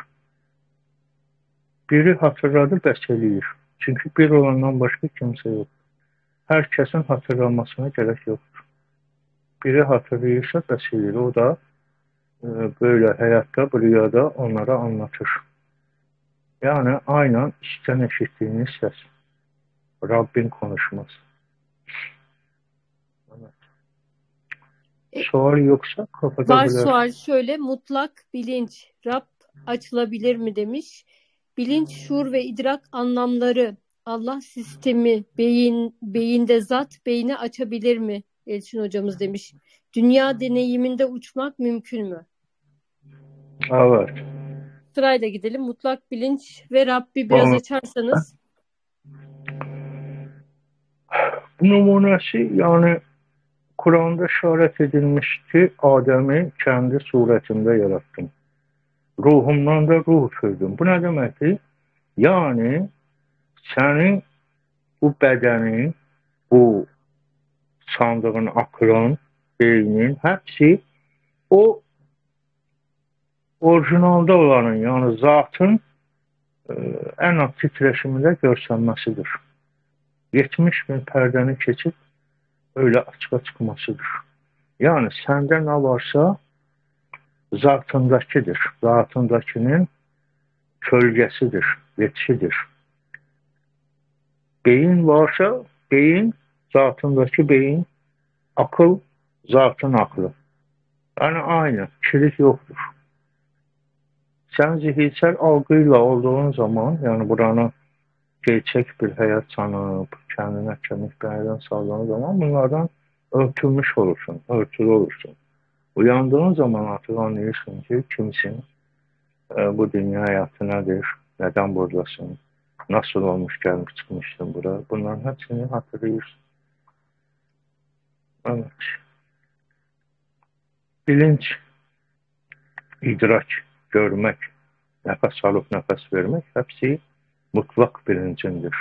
Biri hatırladı, bəs Çünkü bir olandan başka kimse yok. Herkesin hatırlanmasına gerek yoktur. Biri hatırlayırsa bəs o da böyle hayatta, bu rüyada onlara anlatır. Yani aynen içten eşittiğiniz ses. Rabbin konuşması. Evet. E, Sual yoksa Var kapatabilir. sual şöyle: mutlak bilinç Rab açılabilir mi demiş. Bilinç, şuur ve idrak anlamları Allah sistemi, beyinde zat, beyni açabilir mi? Elçin hocamız demiş. Dünya deneyiminde uçmak mümkün mü? Evet. Sırayla gidelim. Mutlak bilinç ve Rabbi biraz Vallahi açarsanız. bu numunesi yani Kur'an'da işaret edilmişti. Adem'i kendi suretinde yarattım. Ruhumdan da ruh üfürdüm. Bu ne demektir? Yani senin bu bedenin, bu sandığın, aklın, beynin hepsi o orijinalda olanın, yani zatın en az titreşiminde görsənməsidir. 70 bin pərdəni keçib öyle açığa çıkmasıdır. Yani sende ne varsa zatındakidir. Zatındakinin kölgesidir, yetişidir. Beyin varsa beyin, zatındaki beyin, akıl, zatın aklı. Yani aynı, kilit yoktur. Sen zihinsel algıyla olduğun zaman, yani buranı gerçek bir hayat sanıp, kendine kemik bir hayat sağladığın zaman bunlardan örtülmüş olursun, örtülü olursun. Uyandığın zaman artık anlıyorsun ki kimsin, bu dünya hayatı nedir, neden buradasın, nasıl olmuş gelmiş çıkmıştın buraya. Bunların hepsini hatırlıyorsun. Evet. Bilinç, idrak, görmek, nefes alıp nefes vermek hepsi mutlak bilincindir.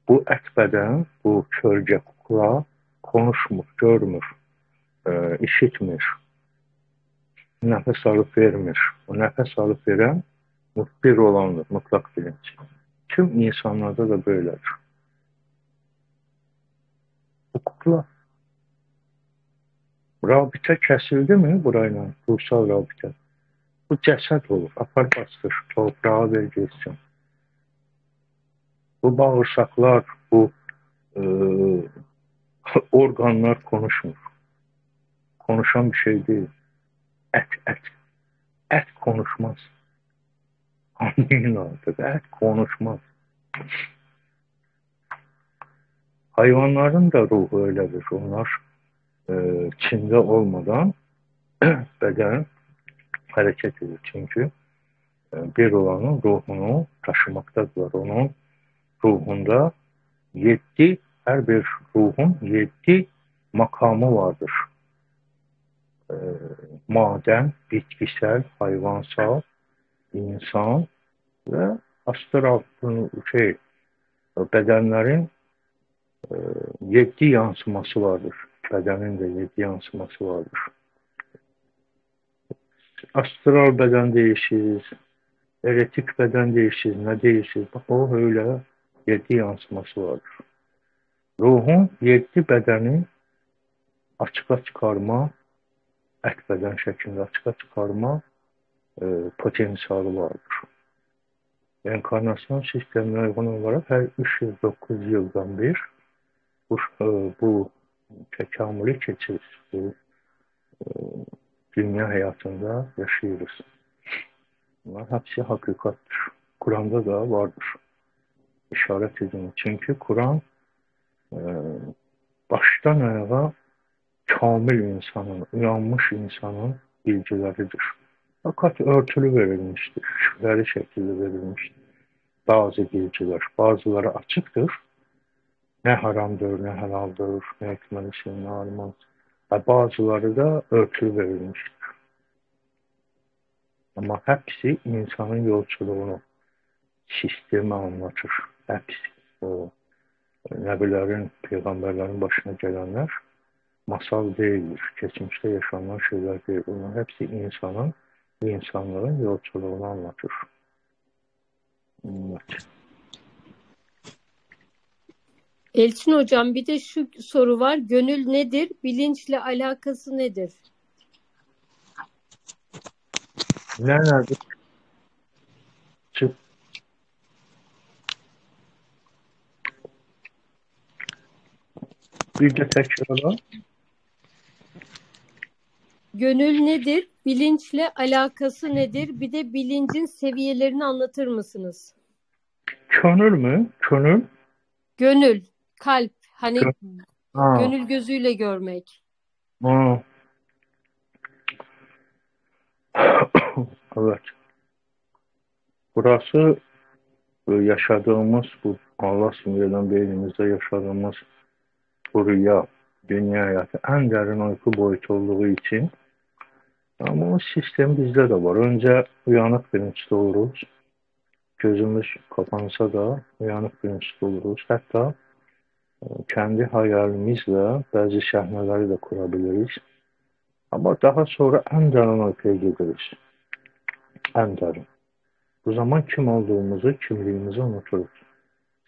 Bu et beden, bu kölge kukla konuşmur, görmür, işitmir, nefes alıp vermir. O nefes alıp veren bir olandır, mutlak bilinç. Tüm insanlarda da böyledir. Bu kukla rabite kesildi mi burayla, ruhsal rabite? Bu ceset olur, apar bastır, toprağa ver geçsin. Bu bağırsaklar, bu e, organlar konuşmur. Konuşan bir şey değil. Et, et. Et konuşmaz. Anlayın artık, et konuşmaz. Hayvanların da ruhu öyledir. Onlar Çin'de olmadan beden hareket ediyor. Çünkü bir olanın ruhunu taşımaktadır. Onun ruhunda her bir ruhun 7 makamı vardır. Maden, bitkisel, hayvansal, insan ve astral bedenlerin 7 yansıması vardır. Bedenin de 7 yansıması vardır. Astral beden değişir, erotik beden değişir, ne değişir? Bak o öyle 7 yansıması vardır. Ruhun 7 bedeni açığa çıkarma, et beden şeklinde açığa çıkarma potansiyeli vardır. Enkarnasyon sistemine uygun olarak her 309 yıldan bir bu Təkamülü keçir bu dünya həyatında yaşayırız. Bunlar hepsi hakikattir. Kur'an'da da vardır. İşaret edin. Çünkü Kur'an baştan ayağa kamil insanın, uyanmış insanın bilgileridir. Fakat örtülü verilmiştir. Şüpheli şekilde verilmiştir. Bazı bilgiler, bazıları açıktır. Ne haramdır, ne helaldir, ne etmelisin, ne almaz. Bazıları da örtülü verilmiştir. Ama hepsi insanın yolculuğunu, sistemi anlatır. Hepsi. O Nəbilərin, peyğəmbərlərin başına gələnlər masal değildir. Geçmişte yaşanan şeyler değil. Bunlar hepsi insanlığın yolculuğunu anlatır. Evet. Elçin hocam, bir de şu soru var. Gönül nedir? Bilinçle alakası nedir? Nedir? Çık. Bir de tekrarla. Gönül nedir? Bilinçle alakası nedir? Bir de bilincin seviyelerini anlatır mısınız? Könül mü? Könül? Gönül, kalp. Hani Ha. gönül gözüyle görmek. Ha. Evet. Burası yaşadığımız bu Allah sınırından beynimizde yaşadığımız bu rüya, dünya hayatı en derin uyku boyutu olduğu için ama o sistem bizde de var. Önce uyanık bilinçli oluruz. Gözümüz kapansa da uyanık bilinçli oluruz. Hatta kendi hayalimizle bazı sahneleri de kurabiliriz. Ama daha sonra en derin uykuya gideriz. En derin. Bu zaman kim olduğumuzu, kimliğimizi unuturuz.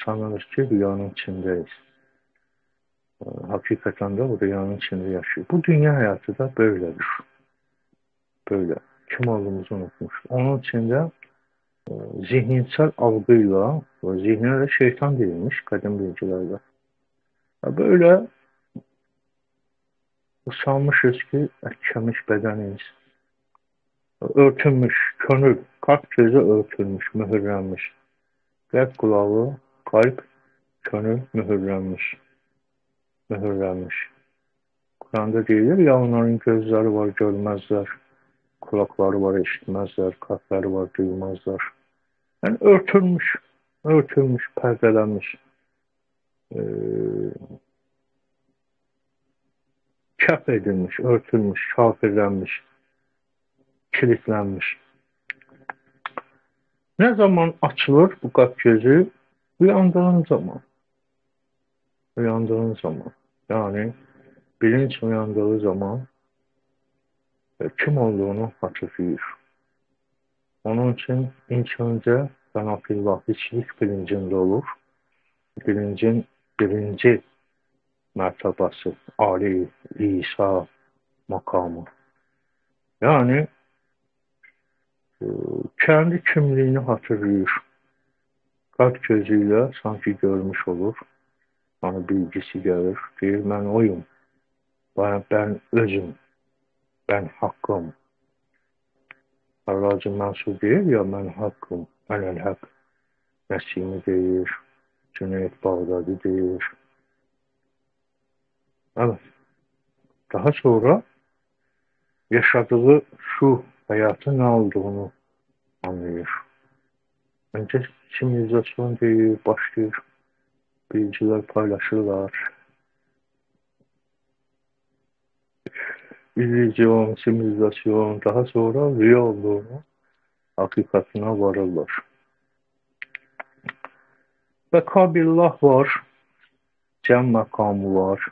Sanırız ki rüyanın içindeyiz. Hakikaten de bu rüyanın içinde yaşıyor. Bu dünya hayatı da böyledir. Böyle. Kim olduğumuzu unutmuş. Onun içinde zihninsel algıyla, zihnine de şeytan değilmiş kadim bilgilerde. Böyle usanmışız ki etkilemiş bedeniyiz. Örtülmüş, könül, kalp gözü örtülmüş, mühürlenmiş. Kalp kulağı, kalp, könül mühürlenmiş. Mühürlenmiş. Kur'an'da deyilir ya onların gözleri var görmezler, kulakları var eşitmezler, kalpleri var duymazlar. Yani örtülmüş, örtülmüş, perdelenmiş. Kaf edilmiş, örtülmüş, kafirlenmiş, kilitlenmiş. Ne zaman açılır bu kalp gözü? Uyandığın zaman. Uyandığın zaman. Yani bilinç uyandığı zaman kim olduğunu hatırlıyor. Onun için ilk önce Cenab-ı hiçlik bilincinde olur. Bilincin birinci mertebası, Ali, İsa makamı. Yani kendi kimliğini hatırlıyor. Kalp gözüyle sanki görmüş olur. Bana bilgisi gelir. Deyir, mən oyum. Ben özüm. Ben hakkım. Aracı Mansur deyir ya, mən hakkım. Mənəl haqq. Nəsimi deyir. Cüneyt Bağdadi deyir. Evet. Daha sonra yaşadığı şu hayatın ne olduğunu anlıyor. Önce simülizasyon deyir, başlıyor. Bilgiler paylaşırlar. İllüzyon, simülizasyon, daha sonra rüya olduğunu hakikatine varırlar. Ve kabillah var, cem makamı var,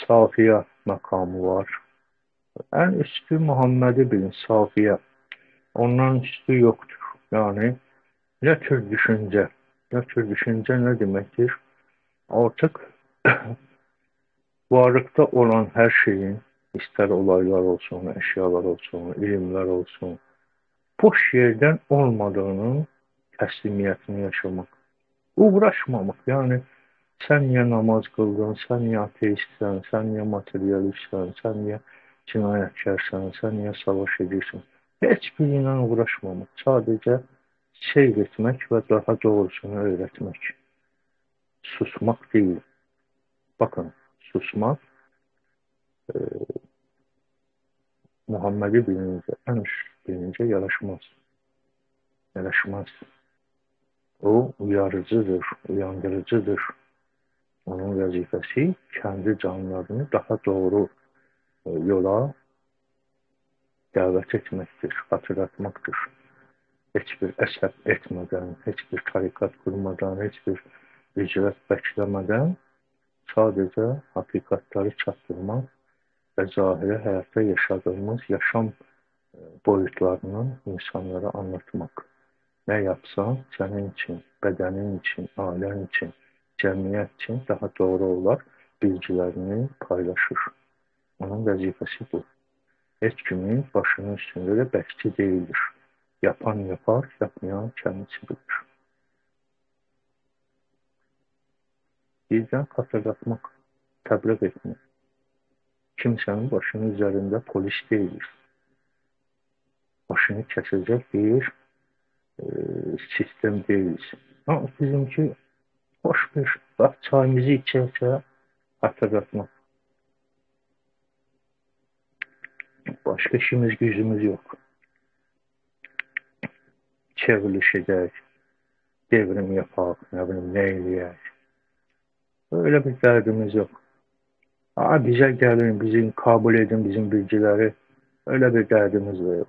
safiye makamı var. En üstü Muhammed'i bilin, safiye. Ondan üstü yoktur. Yani ne tür düşünce? Ne tür düşünce ne demektir? Artık varlıkta olan her şeyin, ister olaylar olsun, eşyalar olsun, ilimler olsun, boş yerden olmadığının teslimiyetini yaşamak. Uğraşmamak, yani Sən niyə namaz qıldın, sən niyə ateistsən, sən niyə materialistsən, sən niyə cinayətkarsan, sən niyə savaş edirsən? Heç biri ilə uğraşmamaq. Sadəcə seyr etmək və daha doğrusunu öyrətmək. Susmaq deyil. Bakın, susmaq Muhammedi bilince yaraşmaz. Yaraşmaz. O uyarıcıdır, uyandırıcıdır. Onun vəzifəsi kendi canlarını daha doğru yola dəvət etməkdir, hatırlatmaqdır. Heç bir əsəb etmədən, heç bir tarikat kurmadan, heç bir icrət bəkləmədən sadəcə hakikatları çatdırmaq və zahiri həyatda yaşadığımız yaşam boyutlarını insanlara anlatmaq. Nə yapsan, sənin üçün, bədənin üçün, ailən üçün, cəmiyyət üçün daha doğru olar, bilgilərini paylaşır. Onun vəzifəsi bu. Heç kimin başının üstündə də bəkçi deyildir. Yapan yapar, yapmayan kendisi bilir. Bizden hatırlatmak, təbliğ etmək. Kimsenin başının üzerinde polis değiliz. Başını kesecek bir sistem değiliz. Ama bizimki hoş bir bak çayımızı içerse hatırlatmak. Başka işimiz gücümüz yok. Çevriliş edək, devrim yapaq, ne bileyim, ne eləyək. Öyle bir derdimiz yok. Bize gelin, bizim kabul edin bizim bilgileri. Öyle bir derdimiz de yok.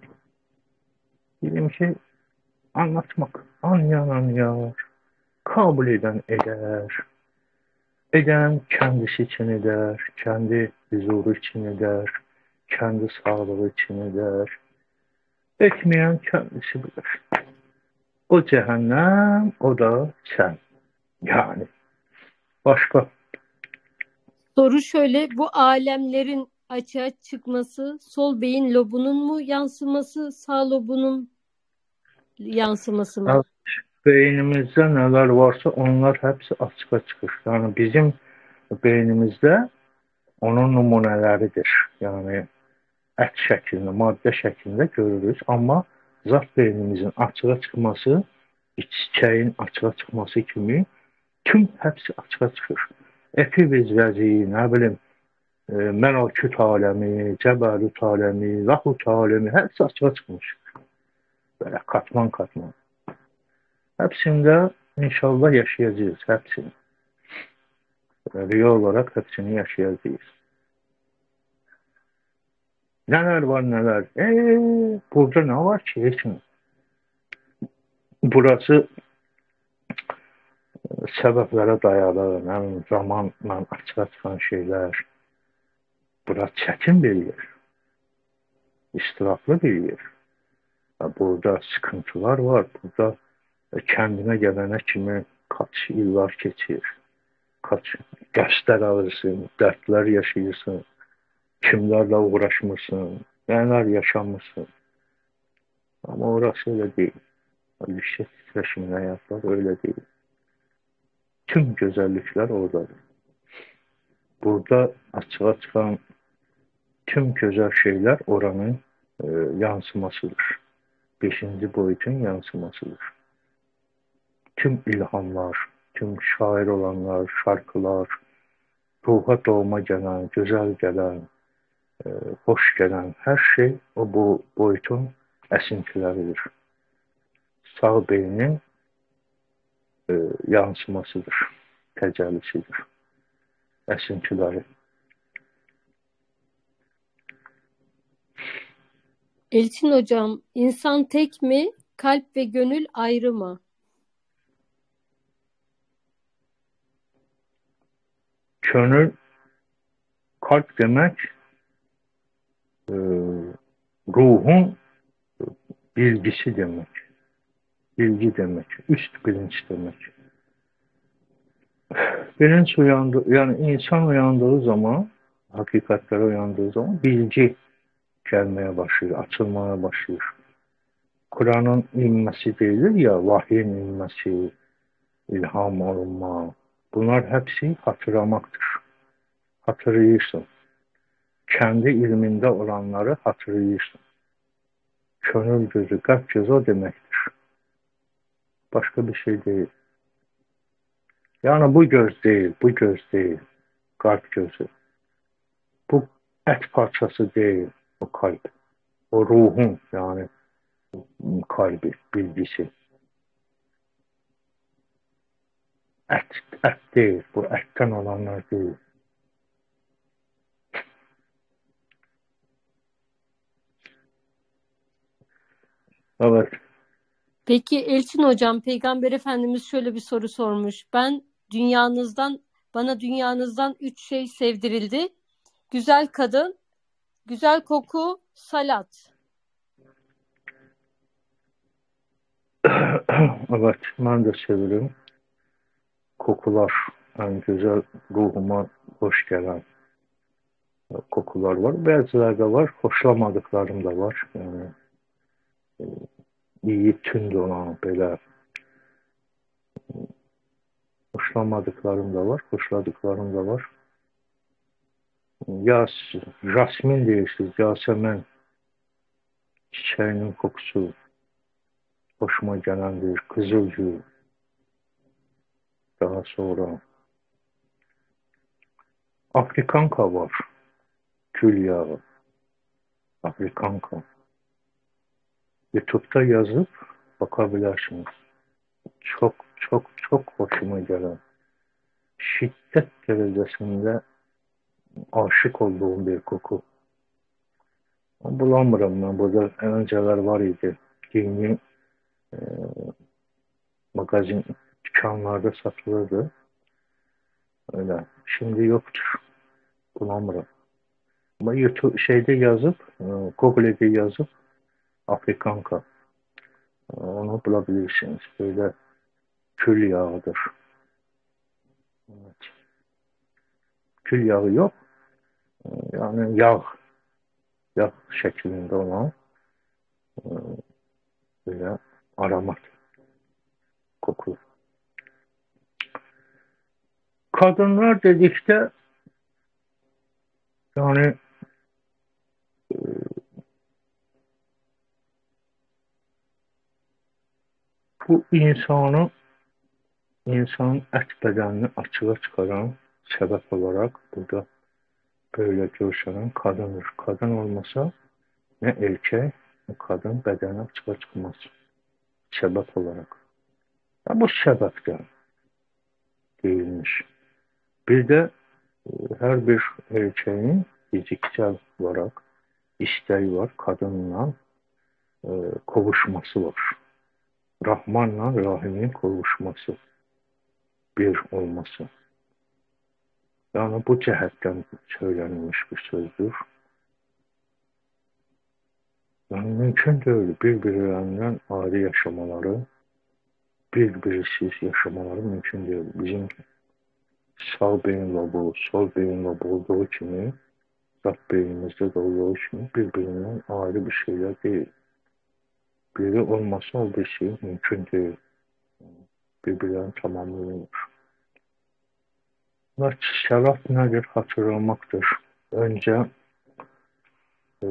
Dilim ki anlatmak. Anlayan anlayar. Kabul eden eder. Eden kendisi için eder. Kendi huzuru için eder. Kendi sağlığı için eder. Etmeyen kendisi bilir. O cehennem, o da sen. Yani başka. Soru şöyle, bu alemlerin açığa çıkması sol beyin lobunun mu yansıması, sağ lobunun yansıması mı? Evet, beynimizde neler varsa onlar hepsi açığa çıkır. Yani bizim beynimizde onun numuneleridir. Yani ət şəklində, maddə şəklində görürüz. Amma zat beynimizin açığa çıxması, çiçəyin açığa çıxması kimi tüm hepsi açığa çıxır. Epiviz vəzi, nə bilim, məlakut aləmi, cəbərut aləmi, lahut aləmi, hepsi açığa çıxmış. Böyle katman katman. Hepsinde inşallah yaşayacağız, hepsini. Rüya olarak hepsini yaşayacağız. Neler var neler. Burada ne var ki? Hiç mi? Burası səbəblərə dayalı, zamanla açığa çıxan şeylər. Burası çətin bir yer. İstiraflı bir yer. Burada sıkıntılar var. Burada kendine gelene kimi kaç yıllar geçir. Kaç dərslər alırsın, dərdlər yaşayırsın. Kimlerle uğraşmışsın, neler yaşamışsın. Ama orası öyle değil. Yüksek titreşimli hayatlar öyle değil. Tüm güzellikler oradadır. Burada açığa çıkan tüm güzel şeyler oranın yansımasıdır. 5. boyutun yansımasıdır. Tüm ilhamlar, tüm şair olanlar, şarkılar, ruha doğma gelen, güzel gelen, hoş gelen her şey o bu boyutun esintileridir. Sağ beynin yansımasıdır, tecellisidir. Esintileri. Elçin hocam, insan tek mi, kalp ve gönül ayrı mı? Gönül, kalp demek ruhun bilgisi demek. Bilgi demek, üst bilinç demek. Bilinç uyandı, yani insan uyandığı zaman, hakikatlere uyandığı zaman bilgi gelmeye başlıyor, açılmaya başlıyor. Kur'an'ın inmesi değildir ya, vahyin inmesi, ilham olma, Bunlar hepsi hatırlamaktır. Hatırlıyorsun. Kendi ilminde olanları hatırlıyorsun. Könül gözü, kalp gözü o demektir. Başka bir şey değil. Yani bu göz değil, bu göz değil. Kalp gözü. Bu et parçası değil, o kalp. O ruhun yani kalbi, bilgisi. Et değil, bu etten olanlar değil. Evet. Peki Elçin Hocam, Peygamber Efendimiz şöyle bir soru sormuş. Bana dünyanızdan 3 şey sevdirildi. Güzel kadın, güzel koku, salat. Evet, ben de severim. Kokular, en güzel ruhuma hoş gelen kokular var. Bazılarda var, hoşlamadıklarım da var. Yani iyi tünd olan böyle hoşlamadıklarım da var, hoşladıklarım da var. Jasmin deyirsiniz, Yasemen çiçeğinin kokusu hoşuma gelendir. Kızılgül, daha sonra Afrikanka var. Kül yağı, Afrikanka. YouTube'da yazıp bakabilirsiniz. Çok çok çok hoşuma gelen, şiddet derecesinde aşık olduğum bir koku. Bulamıyorum ben. Burada önceler var idi. Dini e, magazin dükkanlarda satılırdı. Öyle. Şimdi yoktur. Bulamıyorum. Ama YouTube şeyde yazıp, Google'de yazıp Afrikanka. Onu bulabilirsiniz. Böyle kül yağıdır. Evet. Kül yağı yok. Yani yağ şeklinde olan e, böyle aromat koku. Kadınlar dedikte yani e, bu insan et bedenini açığa çıkaran sebep olarak burada böyle görselen kadındır. Kadın olmasa ne erkek ne kadın bedeni açığa çıkmaz. Sebep olarak. Ya bu sebepten değilmiş. Bir de her bir erkeğin fiziksel olarak isteği var. Kadınla e, kovuşması var. Rahmanla Rahim'in kovuşması. Bir olması. Yani bu cihetten söylenmiş bir sözdür. Yani mümkün değil birbirlerinden ayrı yaşamaları, birbirisiz yaşamaları mümkün değil. Bizim sağ beyin lobu, sol beyin lobu olduğu kimi, zat beynimizde de olduğu kimi birbirinden ayrı bir şeyler değil. Biri olmasa o bir şey mümkün değil. Birbirlerini tamamlıyor. Ve şeref nedir? Hatırlamaktır. Önce e,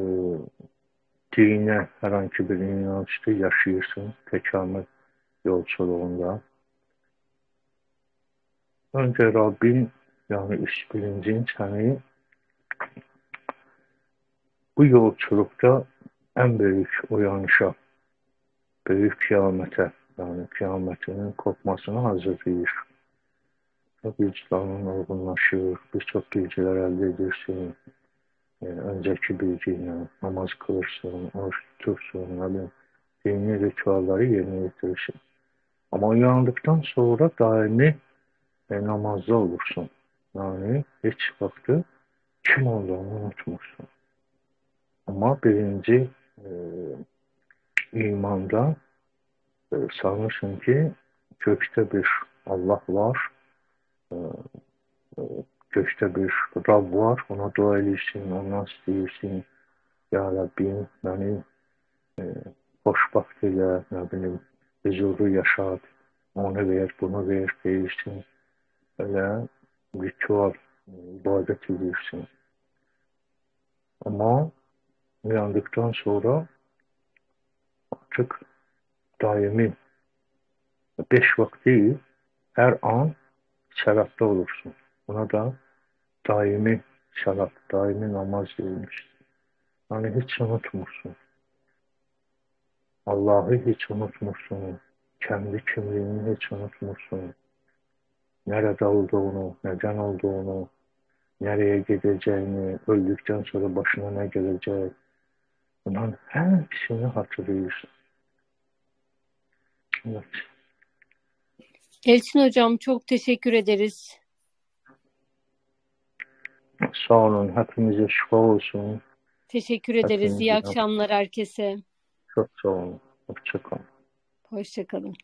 dine herhangi bir inançta yaşıyorsun, tekamül yolculuğunda. Önce Rabbin yani üst bilincin seni bu yolculukta en büyük uyanışa, büyük kıyamete yani kıyametinin kopmasına hazırlıyor. Vicdanın olgunlaşır, birçok bilgiler elde edirsin. Önceki bilgiyle namaz kılırsın, oruç tutursun, dini ritüelleri yerine getirirsin. Ama uyandıktan sonra daimi namazda olursun. Yani hiç vakti kim olduğunu unutmuşsun. Ama birinci e, imanda sanırsın ki gökte bir Allah var, e, e, gökte bir Rab var, ona dua edirsin, ondan istəyirsin, Ya Rabbim beni e, xoşbaxt elə, nə bilim, huzurlu yaşat, onu ver, bunu ver, deyirsin. öyle ritüel, ibadet ediyorsun. Ama uyandıktan sonra artık daimi 5 vakit değil, her an şerafta olursun. Buna da daimi şeraf, daimi namaz değilmiş. Yani hiç unutmursun. Allah'ı hiç unutmursun. Kendi kimliğini hiç unutmursun. Nerede olduğunu, neden olduğunu, nereye gideceğini, öldükten sonra başına ne gelecek. Bunların hepsini hatırlıyorsun. Evet. Elçin hocam çok teşekkür ederiz. Sağ olun. Hepimize şifa olsun. Teşekkür ederiz. İyi Hepimize akşamlar herkese. çok sağ olun. Hoşça kalın. Hoşça kalın.